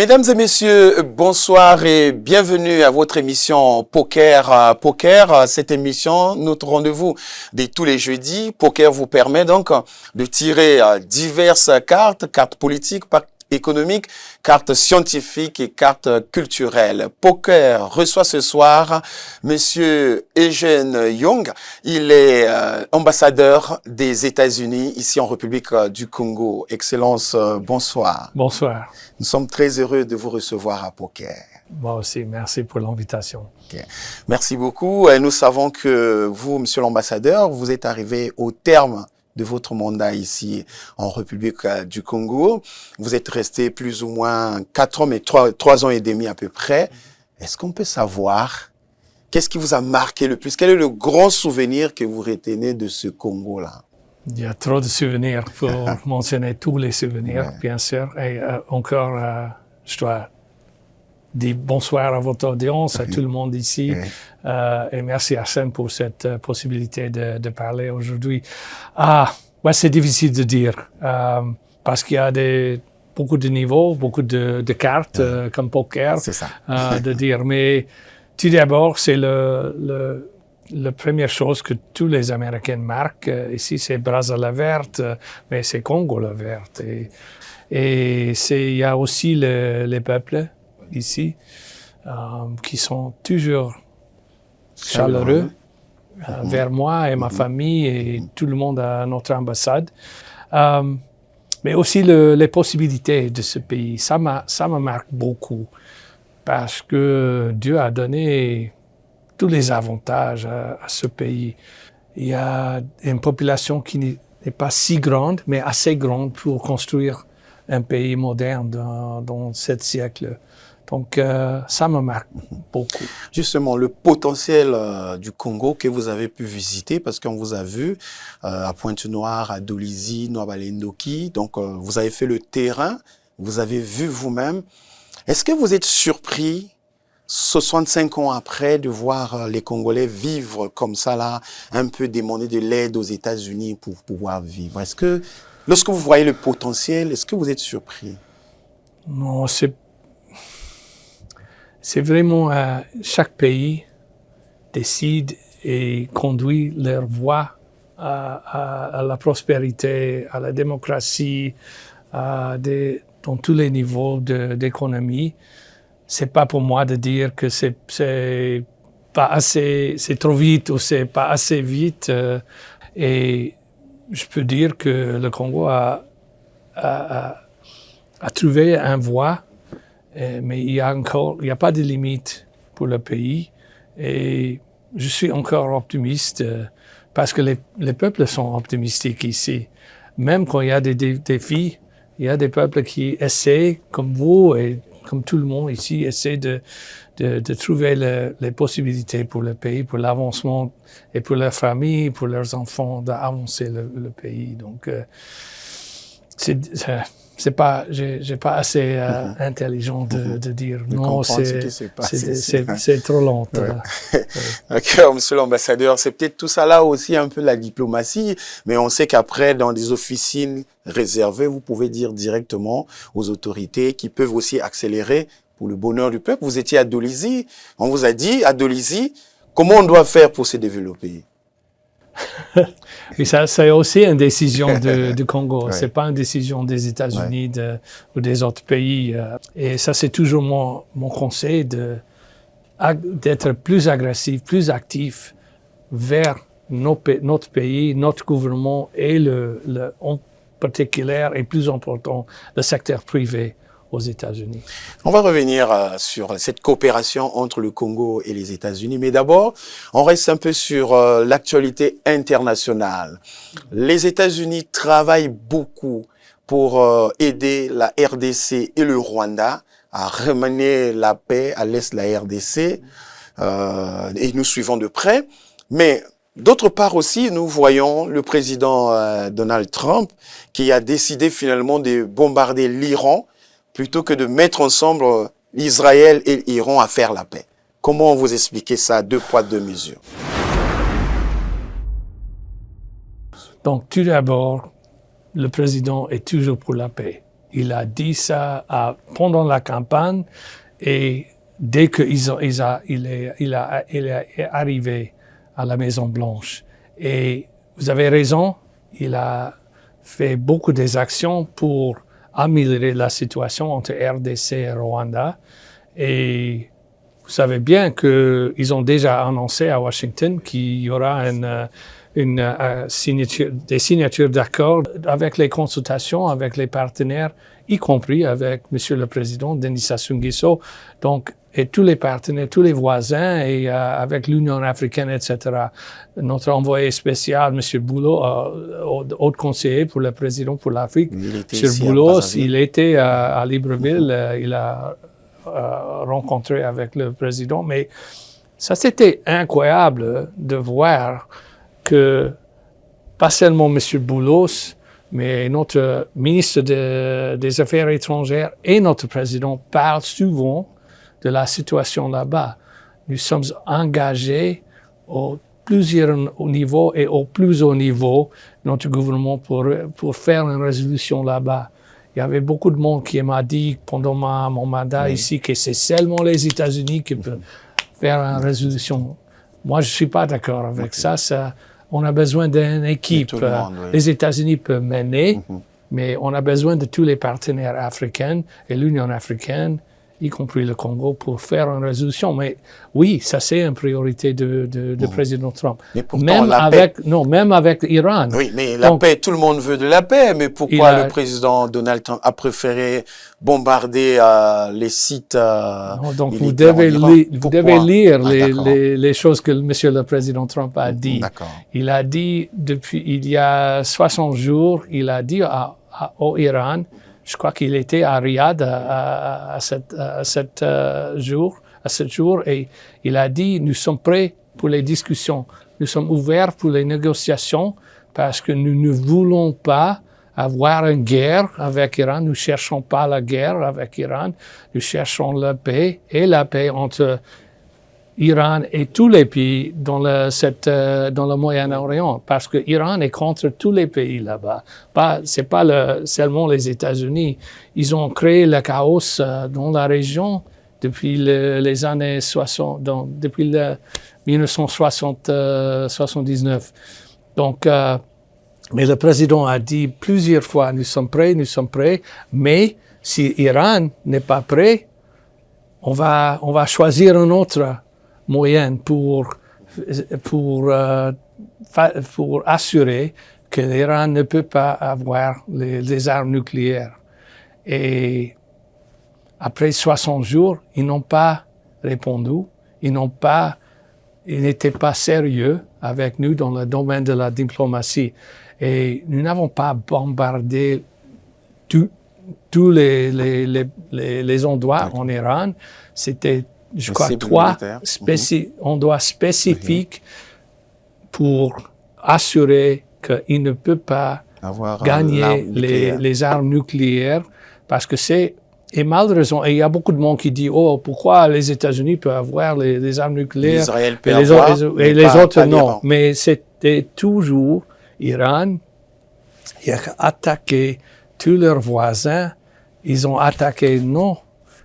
Mesdames et messieurs, bonsoir et bienvenue à votre émission Poker. Poker, cette émission, notre rendez-vous de tous les jeudis. Poker vous permet donc de tirer diverses cartes politiques, économiques, cartes scientifiques et cartes culturelles. Poker reçoit ce soir Monsieur Eugène Young. Il est ambassadeur des États-Unis ici en République du Congo. Excellence, bonsoir. Bonsoir. Nous sommes très heureux de vous recevoir à Poker. Moi aussi, merci pour l'invitation. Okay. Merci beaucoup. Nous savons que vous, Monsieur l'ambassadeur, vous êtes arrivé au terme de votre mandat ici en République du Congo. Vous êtes resté plus ou moins 4 ans, mais 3 ans et demi à peu près. Est-ce qu'on peut savoir qu'est-ce qui vous a marqué le plus? Quel est le grand souvenir que vous retenez de ce Congo-là? Il y a trop de souvenirs. Il faut mentionner tous les souvenirs, bien sûr. Et encore, je dois dire bonsoir à votre audience, à tout le monde ici. Et merci Arsène pour cette possibilité de parler aujourd'hui. C'est difficile de dire parce qu'il y a beaucoup de niveaux, beaucoup de cartes comme poker. C'est ça. De dire. Mais tout d'abord, c'est la première chose que tous les Américains marquent, ici c'est Brazzaville la verte, mais c'est Congo la verte. Et il y a aussi les peuples ici qui sont toujours chaleureux vers moi et ma famille et tout le monde à notre ambassade. Mais aussi les possibilités de ce pays. Ça me marque beaucoup parce que Dieu a donné tous les avantages à ce pays. Il y a une population qui n'est pas si grande, mais assez grande pour construire un pays moderne dans ce siècle. Donc, ça me marque beaucoup. Justement, le potentiel du Congo que vous avez pu visiter, parce qu'on vous a vu à Pointe-Noire, à Dolisie, Noabalendoki, donc vous avez fait le terrain, vous avez vu vous-même. Est-ce que vous êtes surpris 65 ans après, de voir les Congolais vivre comme ça, là, un peu demander de l'aide aux États-Unis pour pouvoir vivre? Est-ce que, lorsque vous voyez le potentiel, est-ce que vous êtes surpris? Non, c'est vraiment chaque pays décide et conduit leur voie à la prospérité, à la démocratie, dans tous les niveaux d'économie. C'est pas pour moi de dire que c'est pas assez, c'est trop vite ou c'est pas assez vite. Et je peux dire que le Congo a trouvé un voie, mais il y a pas de limite pour le pays. Et je suis encore optimiste parce que les peuples sont optimistiques ici. Même quand il y a des défis, il y a des peuples qui essaient, comme vous et comme tout le monde ici, essaie de trouver les possibilités pour le pays, pour l'avancement et pour leurs familles, pour leurs enfants, d'avancer le pays. Donc, j'ai pas assez intelligent de dire non, c'est trop lent. D'accord, monsieur l'ambassadeur, c'est peut-être tout ça là aussi un peu la diplomatie, mais on sait qu'après, dans des officines réservées, vous pouvez dire directement aux autorités qui peuvent aussi accélérer pour le bonheur du peuple. Vous étiez à Dolisie, on vous a dit à Dolisie, comment on doit faire pour se développer? Et ça, c'est aussi une décision du Congo. Ouais. C'est pas une décision des États-Unis ou des autres pays. Et ça, c'est toujours mon conseil d'être plus agressif, plus actif vers notre pays, notre gouvernement et en particulier et plus important, le secteur privé aux États-Unis. On va revenir sur cette coopération entre le Congo et les États-Unis, mais d'abord, on reste un peu sur l'actualité internationale. Les États-Unis travaillent beaucoup pour aider la RDC et le Rwanda à ramener la paix à l'est de la RDC, et nous suivons de près. Mais d'autre part aussi, nous voyons le président Donald Trump qui a décidé finalement de bombarder l'Iran plutôt que de mettre ensemble Israël et l'Iran à faire la paix. Comment vous expliquez ça, 2 poids, 2 mesures? Donc, tout d'abord, le président est toujours pour la paix. Il a dit ça pendant la campagne et dès qu'il est arrivé à la Maison-Blanche. Et vous avez raison, il a fait beaucoup des actions pour améliorer la situation entre RDC et Rwanda. Et vous savez bien qu'ils ont déjà annoncé à Washington qu'il y aura des signatures d'accords avec les consultations, avec les partenaires, y compris avec M. le Président Denis Sassou Nguesso, donc, et tous les partenaires, tous les voisins, et avec l'Union africaine, etc. Notre envoyé spécial, M. Boulos, haut conseiller pour le Président pour l'Afrique, M. Boulos, il était à Libreville, il a rencontré avec le Président, mais ça c'était incroyable de voir que pas seulement M. Boulos, mais notre ministre des Affaires étrangères et notre président parlent souvent de la situation là-bas. Nous sommes engagés au plusieurs niveaux et au plus haut niveau de notre gouvernement pour faire une résolution là-bas. Il y avait beaucoup de monde qui m'a dit pendant mon mandat ici que c'est seulement les États-Unis qui peuvent faire une résolution. Moi, je ne suis pas d'accord avec ça. On a besoin d'une équipe. Les États-Unis peuvent mener, mais on a besoin de tous les partenaires africains et l'Union africaine, y compris le Congo, pour faire une résolution. Mais oui, ça c'est une priorité de président Trump. Mais pourtant, même avec l'Iran. Oui, mais la paix, tout le monde veut de la paix. Mais pourquoi le président Donald Trump a préféré bombarder les sites donc vous devez lire les choses que M. le président Trump a dit. Il a dit, il y a 60 jours, il a dit au Iran, je crois qu'il était à Riyad à cet jour, et il a dit, nous sommes prêts pour les discussions, nous sommes ouverts pour les négociations parce que nous ne voulons pas avoir une guerre avec l'Iran, nous ne cherchons pas la guerre avec l'Iran, nous cherchons la paix et la paix entre l'Iran et tous les pays dans le Moyen-Orient, parce que l'Iran est contre tous les pays là-bas. C'est pas seulement les États-Unis. Ils ont créé le chaos dans la région depuis les années 60, depuis 1979. Donc, mais le président a dit plusieurs fois, nous sommes prêts, mais si l'Iran n'est pas prêt, on va choisir un autre moyen pour assurer que l'Iran ne peut pas avoir les armes nucléaires. Et après 60 jours, ils n'ont pas répondu, ils n'étaient pas sérieux avec nous dans le domaine de la diplomatie. Et nous n'avons pas bombardé tous les endroits en Iran. C'était, je crois, 3 endroits spécifiques pour assurer qu'il ne peut pas gagner les armes nucléaires, parce que et malheureusement, il y a beaucoup de monde qui dit, pourquoi les États-Unis peuvent avoir les armes nucléaires et les autres non. Mais c'était toujours l'Iran qui a attaqué tous leurs voisins. Ils ont attaqué nos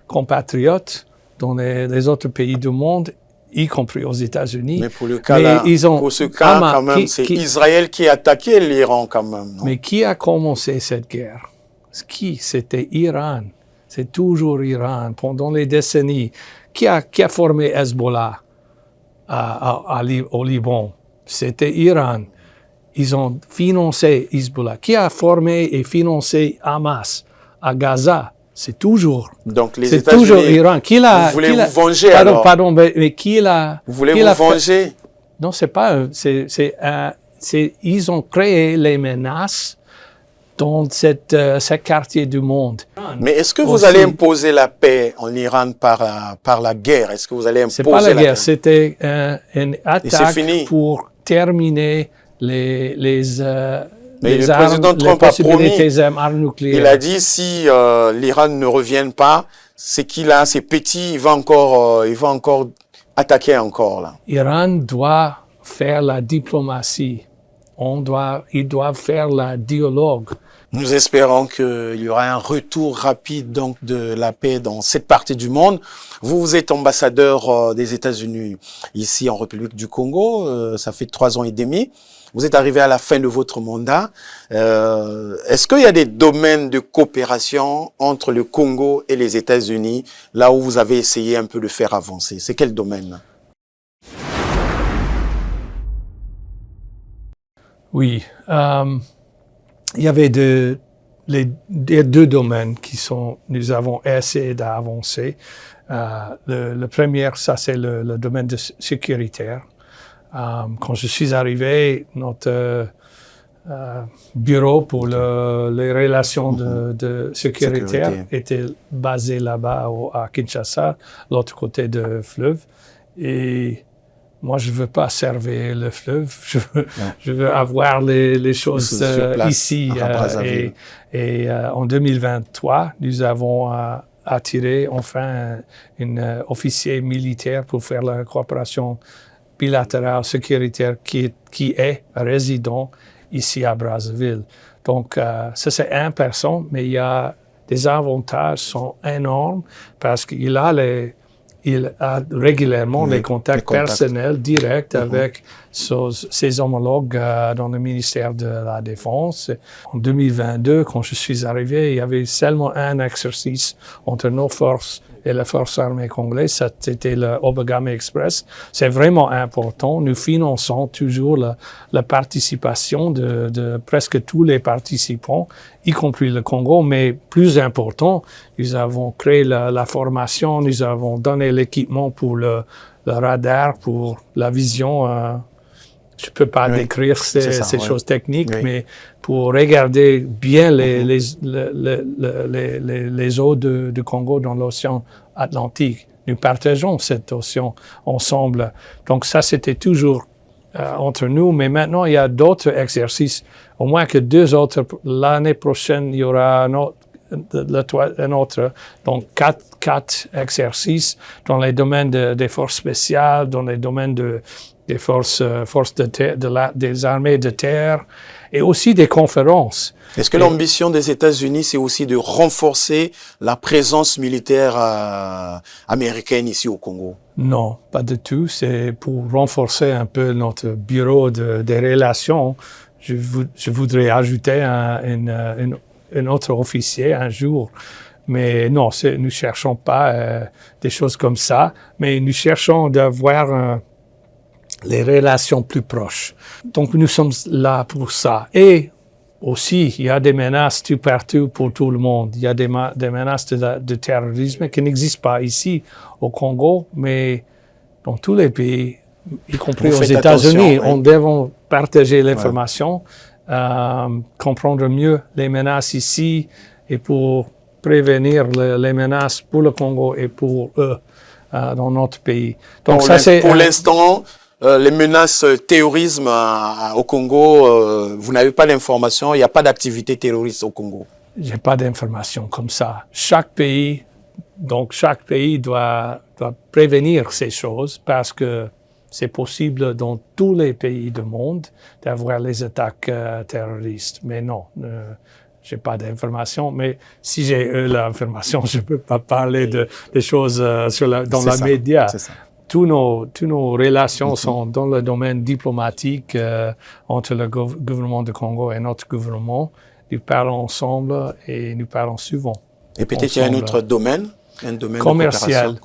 compatriotes dans les autres pays du monde, y compris aux États-Unis. Mais pour le cas quand même, c'est Israël qui a attaqué l'Iran quand même, non? Mais qui a commencé cette guerre? C'était l'Iran. C'est toujours l'Iran pendant les décennies. Qui a formé Hezbollah au Liban? C'était l'Iran. Ils ont financé Hezbollah. Qui a formé et financé Hamas à Gaza? C'est toujours. Donc les États-Unis. C'est toujours l'Iran. Vous voulez vous venger alors? Pardon, mais qui l'a? Vous voulez vous venger? Non, c'est pas. Ils ont créé les menaces dans ce quartier du monde. Mais est-ce que vous allez imposer la paix en Iran par la guerre? Est-ce que vous allez imposer la guerre? C'est pas la guerre, c'était une attaque pour terminer les mais le président Trump a promis, il a dit si l'Iran ne revient pas, c'est qu'il a ses petits, il va encore attaquer encore là. L'Iran doit faire la diplomatie ils doivent faire le dialogue. Nous espérons qu'il y aura un retour rapide donc de la paix dans cette partie du monde. Vous êtes ambassadeur des États-Unis ici en République du Congo. Ça fait 3 ans et demi. Vous êtes arrivé à la fin de votre mandat. Est-ce qu'il y a des domaines de coopération entre le Congo et les États-Unis, là où vous avez essayé un peu de faire avancer? C'est quel domaine? Oui. Il y avait les deux domaines nous avons essayé d'avancer. Le premier, ça c'est le domaine sécuritaire. Quand je suis arrivé, notre bureau pour les relations de sécuritaire était basé là-bas à Kinshasa, l'autre côté du fleuve. Et moi, je ne veux pas servir le fleuve, je veux avoir les choses ici. Et en 2023, nous avons attiré enfin un officier militaire pour faire la coopération bilatérale sécuritaire qui est résident ici à Brazzaville. Donc, ça c'est une personne, mais il y a des avantages qui sont énormes parce qu'il a régulièrement les contacts personnels directs avec ses homologues dans le ministère de la Défense. En 2022, quand je suis arrivé, il y avait seulement un exercice entre nos forces et la force armée congolaise, c'était le Obagame Express. C'est vraiment important. Nous finançons toujours la participation de presque tous les participants, y compris le Congo, mais plus important, nous avons créé la formation, nous avons donné l'équipement pour le radar, pour la vision. Je ne peux pas décrire ces choses techniques, mais pour regarder bien les eaux du Congo dans l'océan Atlantique. Nous partageons cet océan ensemble. Donc ça, c'était toujours entre nous. Mais maintenant, il y a d'autres exercices. Au moins que 2 autres. L'année prochaine, il y aura un autre. Donc 4 exercices dans les domaines des forces spéciales, dans les domaines des forces des armées de terre et aussi des conférences. Est-ce que l'ambition des États-Unis, c'est aussi de renforcer la présence militaire américaine ici au Congo? Non, pas du tout. C'est pour renforcer un peu notre bureau des relations. Je voudrais ajouter un autre officier un jour. Mais non, nous ne cherchons pas des choses comme ça, mais nous cherchons d'avoir les relations plus proches. Donc, nous sommes là pour ça. Et aussi, il y a des menaces tout partout pour tout le monde. Il y a des menaces de terrorisme qui n'existent pas ici au Congo, mais dans tous les pays, y compris aux États-Unis. On doit partager l'information, comprendre mieux les menaces ici et pour prévenir les menaces pour le Congo et pour eux dans notre pays. Donc, pour l'instant, les menaces terrorisme au Congo, vous n'avez pas d'informations, il n'y a pas d'activité terroriste au Congo? Je n'ai pas d'informations comme ça. Chaque pays doit prévenir ces choses parce que c'est possible dans tous les pays du monde d'avoir les attaques terroristes. Mais non, je n'ai pas d'informations. Mais si j'ai eu l'information, je ne peux pas parler des choses dans les médias. Tous nos relations sont dans le domaine diplomatique entre le gouvernement du Congo et notre gouvernement. Nous parlons ensemble et nous parlons souvent. Et peut-être qu'il y a un autre domaine, commercial.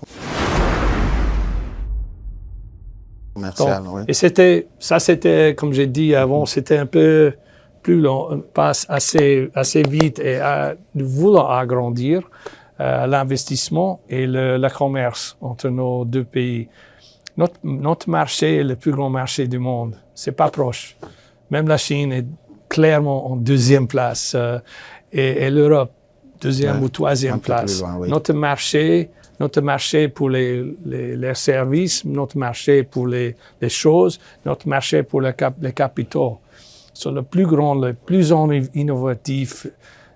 Commercial, oui. Et c'était, comme j'ai dit avant, c'était un peu plus long, passe assez vite et nous voulons agrandir l'investissement et le commerce entre nos deux pays. Notre marché est le plus grand marché du monde. C'est pas proche. Même la Chine est clairement en 2e place et l'Europe, 2e ou 3e place. Loin, oui. Notre marché pour les services, notre marché pour les choses, notre marché pour les capitaux sont le plus grand, le plus innovatif,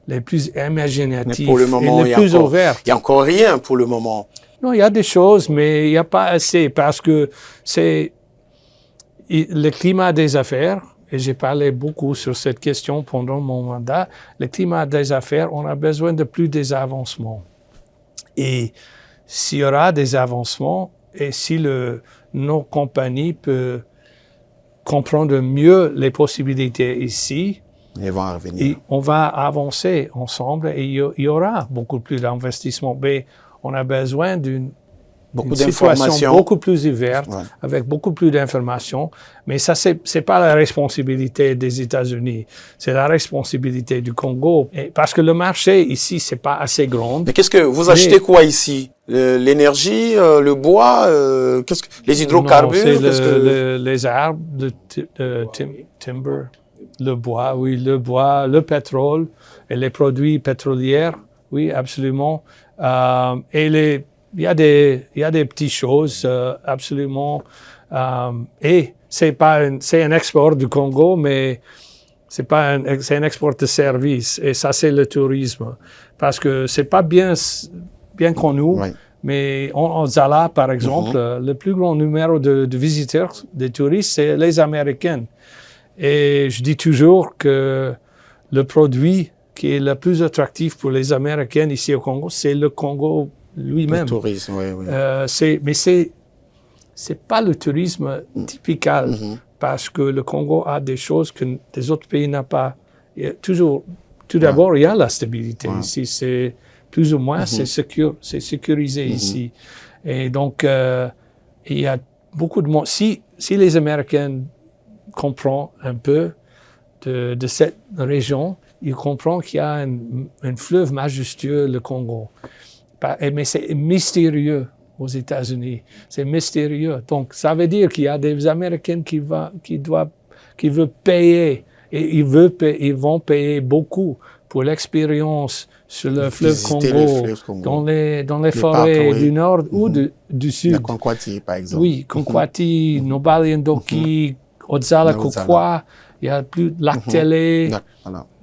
les plus imaginatifs et les plus ouverts. Il n'y a encore rien pour le moment. Non, il y a des choses, mais il n'y a pas assez parce que c'est le climat des affaires et j'ai parlé beaucoup sur cette question pendant mon mandat, le climat des affaires, on a besoin de plus des avancements. Et s'il y aura des avancements, et si nos compagnies peuvent comprendre mieux les possibilités ici, Ils vont revenir. on va avancer ensemble et il y aura beaucoup plus d'investissements. Mais on a besoin d'une situation beaucoup plus ouverte, avec beaucoup plus d'informations. Mais ça, c'est pas la responsabilité des États-Unis, c'est la responsabilité du Congo. Et parce que le marché ici, c'est pas assez grand. Mais qu'est-ce que vous achetez quoi ici? L'énergie, le bois, les hydrocarbures? Non, c'est les arbres, le timber, le bois, oui, le pétrole et les produits pétroliers, oui, absolument. Il y a des petites choses, absolument. Et c'est un export du Congo, mais c'est un export de services. Et ça, c'est le tourisme. Parce que c'est pas bien connu, mais en Zala, par exemple, le plus grand numéro de visiteurs, de touristes, c'est les Américains. Et je dis toujours que le produit qui est le plus attractif pour les Américains ici au Congo, c'est le Congo lui-même. Le tourisme, oui. Mais c'est pas le tourisme typical, parce que le Congo a des choses que les autres pays n'ont pas. Tout d'abord, il y a la stabilité ici. C'est plus ou moins, c'est sécurisé ici. Et donc, il y a beaucoup de monde. Si les Américains comprennent un peu de cette région, ils comprennent qu'il y a un fleuve majestueux, le Congo. Mais c'est mystérieux aux États-Unis. C'est mystérieux. Donc, ça veut dire qu'il y a des Américains qui veulent payer. Et ils vont payer beaucoup pour l'expérience sur le fleuve Congo, dans les forêts du nord ou du sud. La Conquati, par exemple. Oui, Conquati, Nobali Ndoki, Odzala Kokwa, il y a plus de Lac Télé,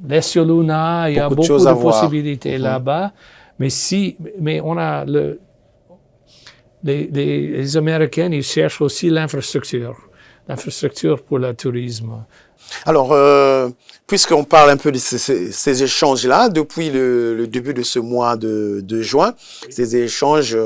Lesioluna, il y a beaucoup de possibilités là-bas. Mais on a les Américains, ils cherchent aussi l'infrastructure pour le tourisme. Alors, puisqu'on parle un peu de ces échanges-là, depuis le début de ce mois de juin, ces échanges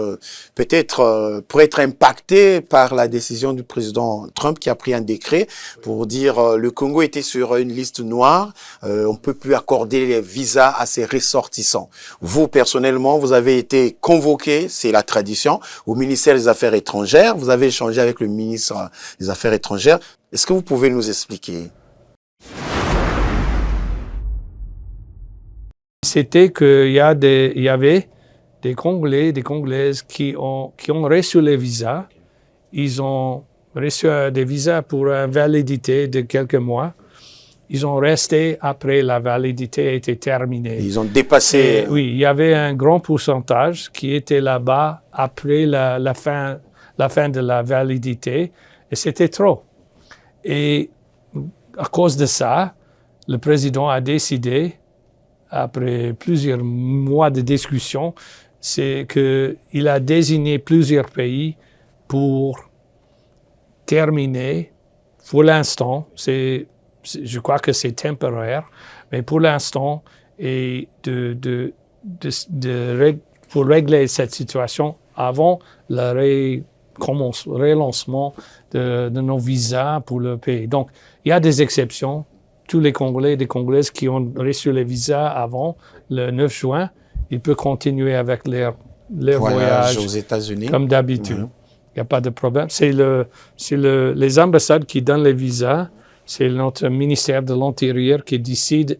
peut-être pourraient être impactés par la décision du président Trump qui a pris un décret pour dire le Congo était sur une liste noire, on ne peut plus accorder les visas à ses ressortissants. Vous, personnellement, vous avez été convoqué, c'est la tradition, au ministère des Affaires étrangères, vous avez échangé avec le ministre des Affaires étrangères. Est-ce que vous pouvez nous expliquer? C'était qu'il y avait des Congolais, des Congolaises qui ont reçu les visas. Ils ont reçu des visas pour une validité de quelques mois. Ils ont resté après la validité a été terminée. Ils ont dépassé. Oui, il y avait un grand pourcentage qui était là-bas après la fin de la validité, et c'était trop. Et à cause de ça, le président a décidé, après plusieurs mois de discussion, c'est qu'il a désigné plusieurs pays pour terminer. Pour l'instant, je crois que c'est temporaire, mais pour l'instant, et pour régler cette situation avant le relancement de nos visas pour le pays. Donc, il y a des exceptions. Tous les Congolais et les Congolaises qui ont reçu les visas avant le 9 juin, ils peuvent continuer avec leur voyage aux États-Unis comme d'habitude. Il n'y a pas de problème. C'est les ambassades qui donnent les visas. C'est notre ministère de l'Intérieur qui décide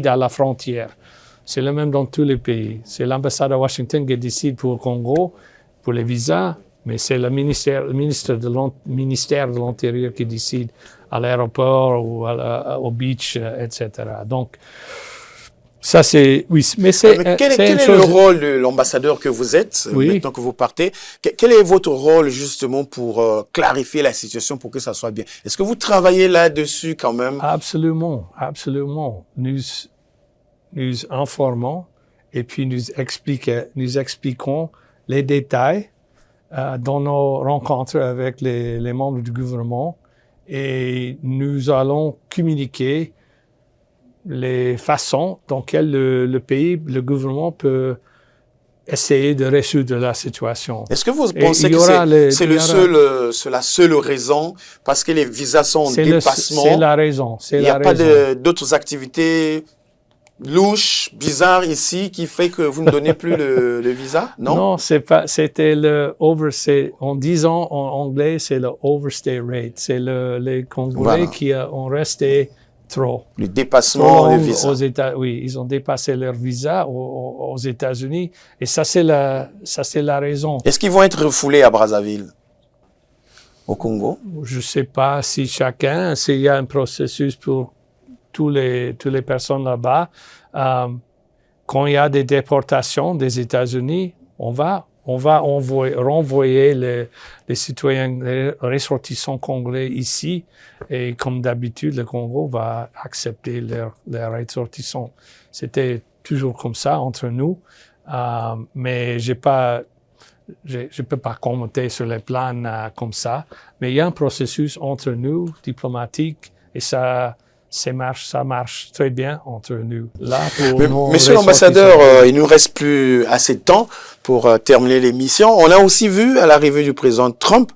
à la frontière. C'est le même dans tous les pays. C'est l'ambassade à Washington qui décide pour le Congo, pour les visas, mais c'est le ministère de l'Intérieur qui décide à l'aéroport ou au beach, etc. Donc, ça c'est... Oui, mais quel est le rôle de l'ambassadeur que vous êtes, maintenant que vous partez? Quel est votre rôle justement pour clarifier la situation, pour que ça soit bien? Est-ce que vous travaillez là-dessus quand même? Absolument, absolument. Nous informons et puis nous expliquons les détails dans nos rencontres avec les membres du gouvernement et nous allons communiquer les façons dans lesquelles le pays, le gouvernement peut essayer de résoudre la situation. Est-ce que vous pensez que c'est la seule raison parce que les visas sont en dépassement? C'est la raison. Il n'y a pas d'autres activités louches, bizarres ici qui fait que vous ne donnez plus le visa? Non? Non, c'était le overstay. En disant en anglais, c'est le overstay rate. C'est les Congolais qui ont resté trop. Le dépassement de visa. Oui, ils ont dépassé leur visa aux États-Unis. Et ça, c'est la raison. Est-ce qu'ils vont être refoulés à Brazzaville, au Congo? Je ne sais pas si s'il y a un processus pour toutes les personnes là-bas. Quand il y a des déportations des États-Unis, on va renvoyer les citoyens, les ressortissants congolais ici. Et comme d'habitude, le Congo va accepter leurs ressortissants. C'était toujours comme ça entre nous. Mais je peux pas commenter sur les plans comme ça. Mais il y a un processus entre nous, diplomatique, et ça marche très bien entre nous. Là, Monsieur l'ambassadeur, il nous reste plus assez de temps pour terminer l'émission. On a aussi vu à l'arrivée du président Trump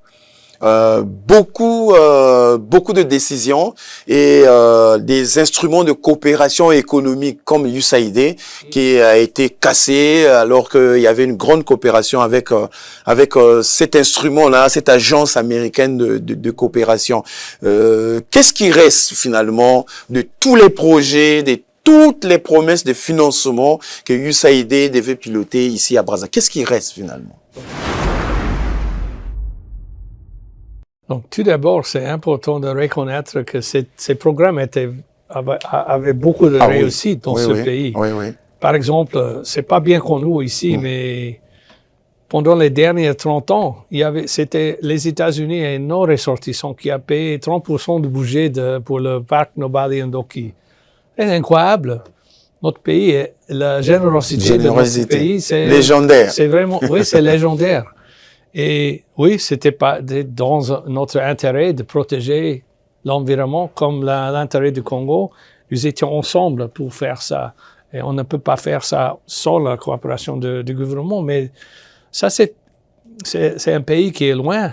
beaucoup de décisions et des instruments de coopération économique comme USAID qui a été cassé alors qu'il y avait une grande coopération avec cet instrument-là, cette agence américaine de coopération. Qu'est-ce qui reste finalement de tous les projets, de toutes les promesses de financement que USAID devait piloter ici à Brazzaville? Qu'est-ce qui reste finalement? Donc, tout d'abord, c'est important de reconnaître que ces programmes avaient beaucoup de réussite dans ce pays. Oui, oui. Par exemple, c'est pas bien connu ici, mais pendant les derniers 30 ans, c'était les États-Unis et nos ressortissants qui a payé 30% du budget pour le parc Nobali Ndoki. C'est incroyable. Notre pays, la générosité de notre pays, c'est légendaire. C'est vraiment, oui, c'est légendaire. Et oui, c'était pas dans notre intérêt de protéger l'environnement comme l'intérêt du Congo. Nous étions ensemble pour faire ça. Et on ne peut pas faire ça sans la coopération du gouvernement. Mais ça, c'est un pays qui est loin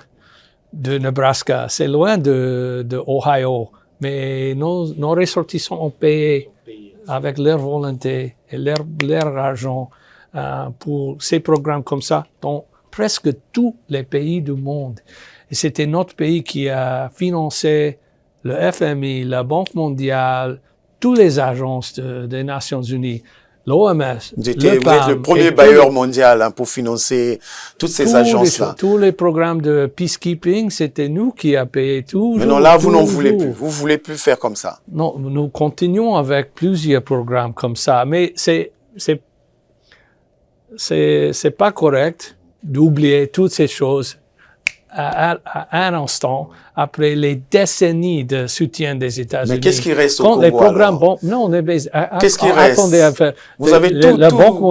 de Nebraska. C'est loin de Ohio. Mais nos ressortissants ont payé avec leur volonté et leur argent pour ces programmes comme ça dans presque tous les pays du monde. Et c'était notre pays qui a financé le FMI, la Banque mondiale, toutes les agences des Nations unies, l'OMS, vous êtes le premier bailleur mondial pour financer toutes ces agences-là. Tous les programmes de peacekeeping, c'était nous qui a payé tout. Mais non, là, vous n'en voulez plus. Vous voulez plus faire comme ça. Non, nous continuons avec plusieurs programmes comme ça. Mais c'est pas correct d'oublier toutes ces choses à un instant après les décennies de soutien des États-Unis. Mais qu'est-ce qui reste au Congo, les programmes, qu'est-ce qui reste? Attendez, vous avez tout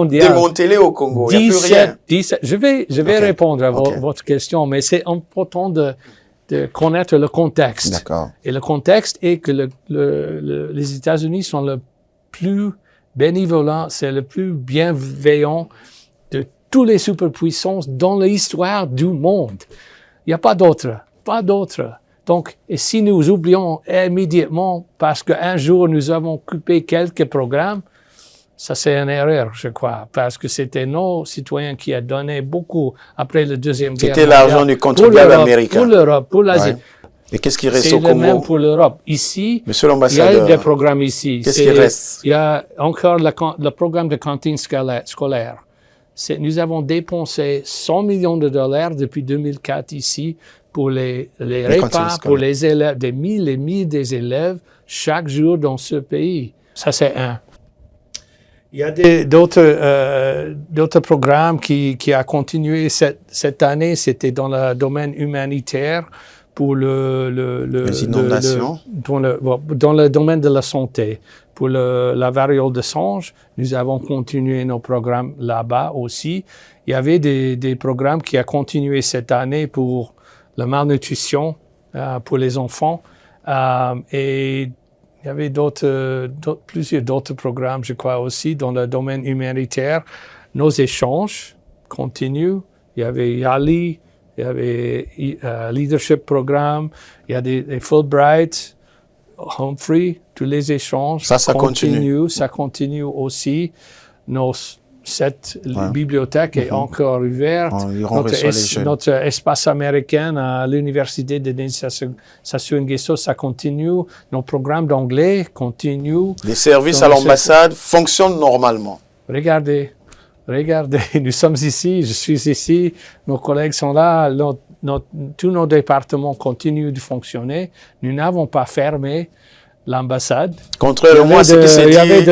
démantelé au Congo, il n'y a plus rien. Je vais répondre à votre question, mais c'est important de connaître le contexte. D'accord. Et le contexte est que les États-Unis sont le plus bénévolent, c'est le plus bienveillant de toutes les superpuissances dans l'histoire du monde. Il n'y a pas d'autre. Donc, et si nous oublions immédiatement parce qu'un jour nous avons coupé quelques programmes, ça c'est une erreur, je crois, parce que c'était nos citoyens qui ont donné beaucoup après la Deuxième Guerre mondiale. C'était l'argent du contribuable américain. Pour l'Europe, pour l'Asie. Ouais. Et qu'est-ce qui reste au Congo? C'est le même pour l'Europe. Ici, Monsieur il y l'ambassadeur, a des programmes ici. Qu'est-ce qui reste? Il y a encore le programme de cantine scolaire. Nous avons dépensé $100 millions depuis 2004 ici pour les repas, pour les élèves, des mille et mille des élèves chaque jour dans ce pays. Ça, c'est un. Il y a d'autres programmes qui a continué cette année. C'était dans le domaine humanitaire pour les inondations. Dans le domaine de la santé. Pour la variole de singe, nous avons continué nos programmes là-bas aussi. Il y avait des programmes qui ont continué cette année pour la malnutrition pour les enfants. Et il y avait plusieurs d'autres programmes, je crois aussi, dans le domaine humanitaire. Nos échanges continuent. Il y avait YALI, il y avait Leadership Programme, il y a des Fulbright, Humphrey, tous les échanges. Ça continue. Ça continue aussi. Cette bibliothèque est encore ouverte. Notre espace américain à l'Université de Sassou Nguesso, ça continue. Nos programmes d'anglais continuent. Les services à l'ambassade fonctionnent normalement. Regardez, nous sommes ici, je suis ici, nos collègues sont là, tous nos départements continuent de fonctionner. Nous n'avons pas fermé l'ambassade. Contrairement à ce qui s'est dit. Il y avait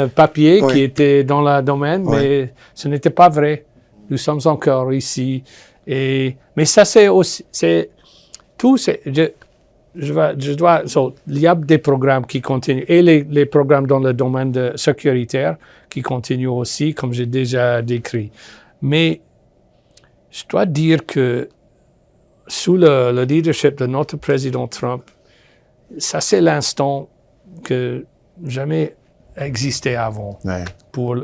un papier qui était dans le domaine, mais ce n'était pas vrai. Nous sommes encore ici. Mais ça, c'est aussi, il y a des programmes qui continuent et les programmes dans le domaine sécuritaire qui continuent aussi, comme j'ai déjà décrit. Mais je dois dire que sous le leadership de notre président Trump, ça, c'est l'instant que jamais existé avant. Ouais.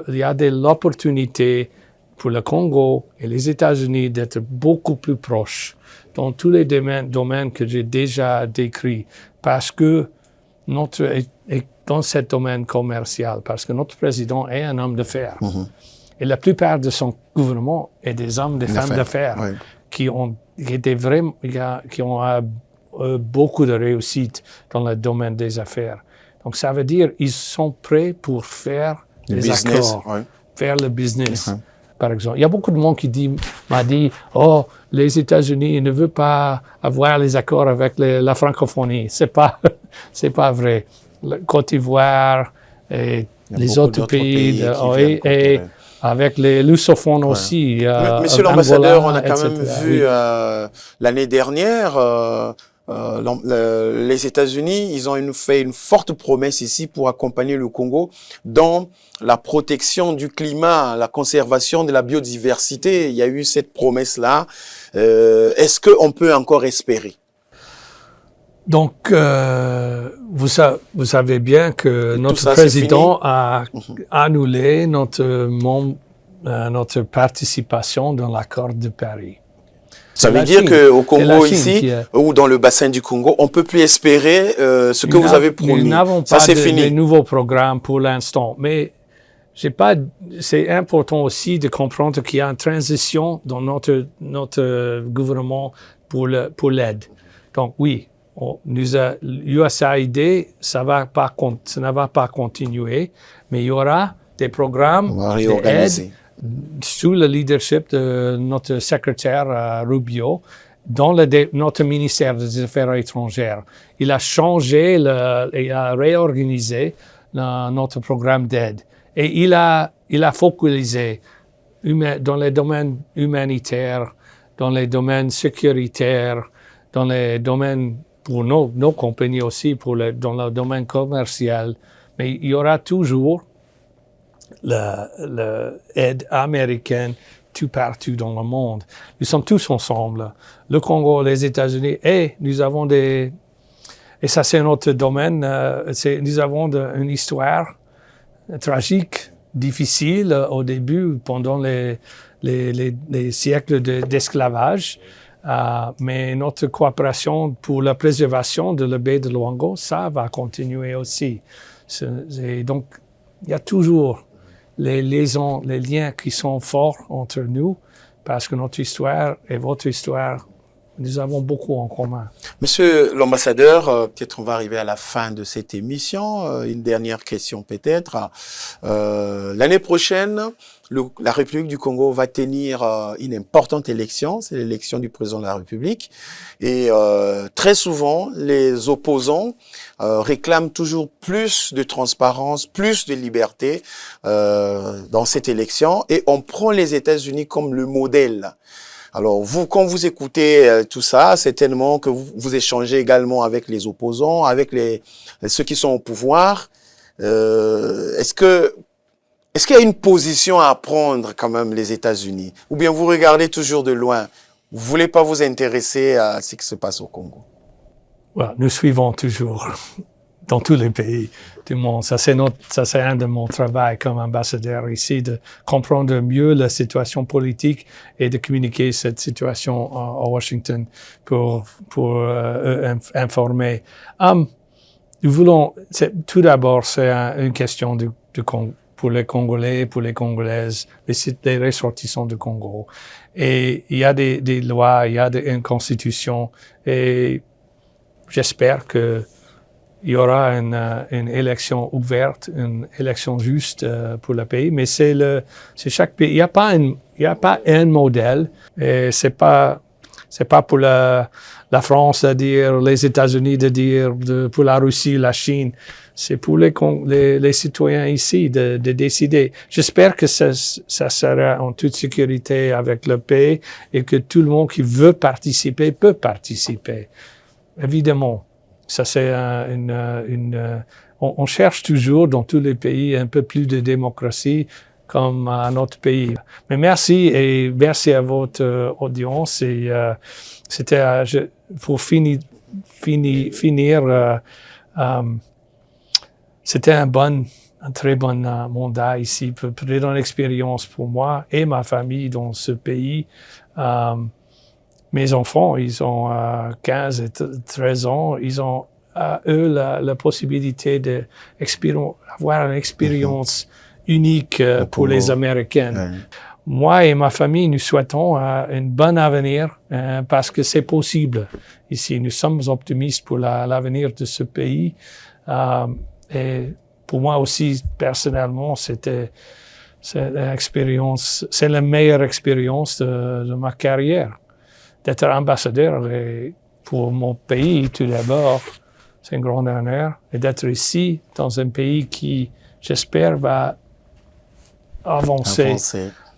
Il y a de l'opportunité pour le Congo et les États-Unis d'être beaucoup plus proches dans tous les domaines que j'ai déjà décrits, parce que est dans ce domaine commercial, parce que notre président est un homme d'affaires. Mm-hmm. Et la plupart de son gouvernement est des hommes, des femmes d'affaires qui ont beaucoup de réussite dans le domaine des affaires. Donc, ça veut dire qu'ils sont prêts pour faire des accords, faire le business. Mm-hmm. Par exemple, il y a beaucoup de monde qui m'a dit, oh, les États-Unis ne veulent pas avoir les accords avec la francophonie. C'est pas vrai. La Côte d'Ivoire et les autres pays et avec les lusophones aussi. Monsieur l'ambassadeur, on a quand même vu l'année dernière. Les États-Unis, ils ont fait une forte promesse ici pour accompagner le Congo dans la protection du climat, la conservation de la biodiversité. Il y a eu cette promesse-là. Est-ce qu'on peut encore espérer? Donc, vous savez bien que notre président a annulé notre participation dans l'accord de Paris. Ça veut dire qu'au Congo ici, ou dans le bassin du Congo, on ne peut plus espérer ce que vous avez promis. Nous n'avons pas de nouveaux programmes pour l'instant, mais c'est important aussi de comprendre qu'il y a une transition dans notre gouvernement pour l'aide. Donc oui, l'USAID, ça ne va pas continuer, mais il y aura des programmes d'aide sous le leadership de notre secrétaire Rubio, dans notre ministère des Affaires étrangères. Il a changé, il a réorganisé notre programme d'aide. Et il a focalisé dans les domaines humanitaires, dans les domaines sécuritaires, dans les domaines pour nos compagnies aussi, dans le domaine commercial. Mais il y aura toujours l'aide américaine tout partout dans le monde. Nous sommes tous ensemble. Le Congo, les États-Unis, et nous avons et ça c'est notre domaine, nous avons une histoire tragique, difficile au début, pendant les siècles d'esclavage. Mais notre coopération pour la préservation de la baie de Luango, ça va continuer aussi. Donc, il y a toujours les liaisons, les liens qui sont forts entre nous, parce que notre histoire et votre histoire, nous avons beaucoup en commun. Monsieur l'ambassadeur, peut-être on va arriver à la fin de cette émission. Une dernière question peut-être. L'année prochaine, la République du Congo va tenir une importante élection, c'est l'élection du président de la République. Et très souvent, les opposants réclament toujours plus de transparence, plus de liberté dans cette élection. Et on prend les États-Unis comme le modèle. Alors, vous, quand vous écoutez tout ça, certainement que vous échangez également avec les opposants, avec ceux qui sont au pouvoir. Est-ce qu'il y a une position à prendre quand même les États-Unis? Ou bien vous regardez toujours de loin? Vous voulez pas vous intéresser à ce qui se passe au Congo? Well, nous suivons toujours dans tous les pays du monde. Ça, c'est un de mon travail comme ambassadeur ici, de comprendre mieux la situation politique et de communiquer cette situation à Washington pour informer. Nous voulons, tout d'abord, c'est une question pour les Congolais, pour les Congolaises, les ressortissants du Congo. Et il y a des lois, il y a une constitution, et j'espère que il y aura une élection ouverte, une élection juste pour le pays. Mais c'est chaque pays. Il y a pas un modèle. Et c'est pas pour la France de dire, les États-Unis de dire, pour la Russie, la Chine. C'est pour les citoyens ici de décider. J'espère que ça sera en toute sécurité avec le pays et que tout le monde qui veut participer peut participer. Évidemment. Ça, c'est on cherche toujours dans tous les pays un peu plus de démocratie comme à notre pays. Mais merci à votre audience. Et c'était pour finir. C'était un très bon mandat ici, très bonne expérience pour moi et ma famille dans ce pays. Mes enfants, ils ont 15 et 13 ans. Ils ont, eux, la possibilité d'avoir une expérience unique pour les Américains. Moi et ma famille, nous souhaitons un bon avenir parce que c'est possible ici. Nous sommes optimistes pour l'avenir de ce pays. Et pour moi aussi, personnellement, c'est la meilleure expérience de ma carrière. D'être ambassadeur pour mon pays, tout d'abord, c'est un grand honneur. Et d'être ici, dans un pays qui, j'espère, va avancer.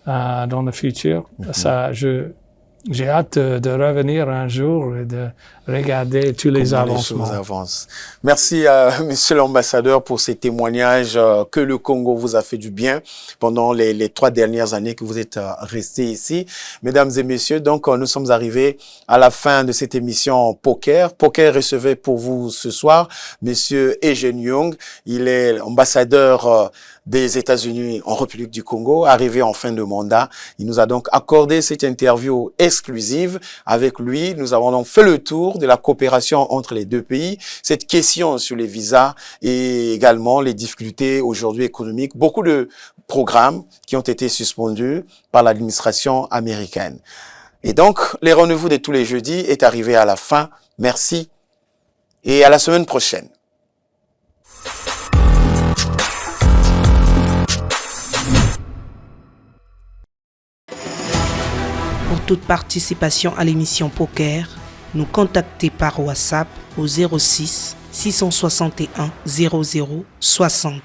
Dans le futur. Ça, j'ai hâte de revenir un jour et de regarder tous les avancements. Les choses avancent. Merci Monsieur l'ambassadeur pour ces témoignages que le Congo vous a fait du bien pendant les 3 dernières années que vous êtes restés ici. Mesdames et messieurs, donc nous sommes arrivés à la fin de cette émission Poker. Poker recevait pour vous ce soir Monsieur Eugène Young. Il est ambassadeur des États-Unis en République du Congo, arrivé en fin de mandat. Il nous a donc accordé cette interview exclusive. Avec lui, nous avons donc fait le tour de la coopération entre les deux pays, cette question sur les visas et également les difficultés aujourd'hui économiques. Beaucoup de programmes qui ont été suspendus par l'administration américaine. Et donc, les rendez-vous de tous les jeudis est arrivé à la fin. Merci et à la semaine prochaine. Pour toute participation à l'émission Poker, nous contacter par WhatsApp au 06 661 00 60.